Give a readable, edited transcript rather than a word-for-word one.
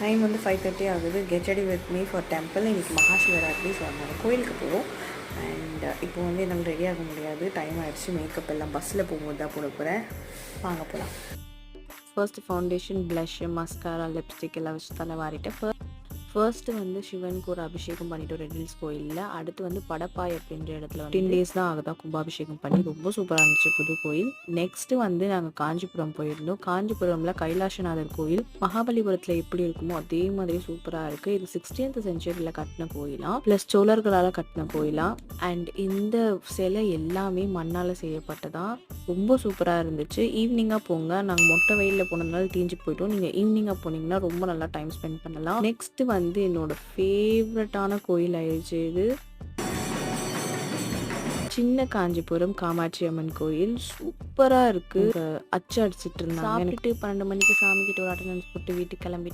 Time வந்து 5:30 ஆகுது. Get ready with me for temple. இன்றைக்கி மகாசிவராத்திரி. ஸோ அதனால் கோயிலுக்கு போவோம். அண்ட் இப்போ வந்து என்னால் ரெடி ஆக முடியாது, டைம் ஆகிடுச்சு. மேக்கப் எல்லாம் பஸ்ஸில் போகும்போது தான் போட போகிறேன். வாங்க போகலாம். First foundation, blush, mascara, lipstick எல்லாம் வச்சு தலை வாரிட்டேன். ஃபர்ஸ்ட்டு வந்து சிவனுக்கு ஒரு அபிஷேகம் பண்ணிவிட்டு ரெட் ஹில்ஸ் கோயிலில். அடுத்து வந்து படப்பாய் அப்படின்ற இடத்துல 15 டேஸ் தான் ஆகுதா கும்பாபிஷேகம் பண்ணி. ரொம்ப சூப்பராக இருந்துச்சு புது கோயில். நெக்ஸ்ட்டு வந்து நாங்கள் காஞ்சிபுரம் போயிருந்தோம். காஞ்சிபுரமில் கைலாசநாதர் கோயில் மகாபலிபுரத்தில் எப்படி இருக்குமோ அதே மாதிரி சூப்பராக இருக்குது. இது 16th செஞ்சுரியில் கட்டின கோயிலாம், ப்ளஸ் சோழர்களால் கட்டின கோயிலாம். அண்ட் இந்த சிலை எல்லாமே மண்ணால் செய்யப்பட்டதான். ரொம்ப சூப்பராக இருந்துச்சு. ஈவினிங்காக போங்க, நாங்கள் மொட்டை வெயிலில் போனதுனால தீஞ்சு போயிட்டோம். நீங்கள் ஈவினிங்காக போனீங்கன்னா ரொம்ப நல்லா டைம் ஸ்பெண்ட் பண்ணலாம். நெக்ஸ்ட்டு வந்து என்னோட ஃபேவரட்டான கோயில் ஆயிடுச்சு இது. சின்ன காஞ்சிபுரம் காமாட்சி அம்மன் கோயில் சூப்பராக இருக்குது. அச்சு அடிச்சிட்டு இருந்தாங்க. சாப்பிட்டு 12 மணிக்கு சாமி கிட்ட ஒரு அட்டண்டன்ஸ் போட்டு வீட்டுக்கு கிளம்பிட்டோம்.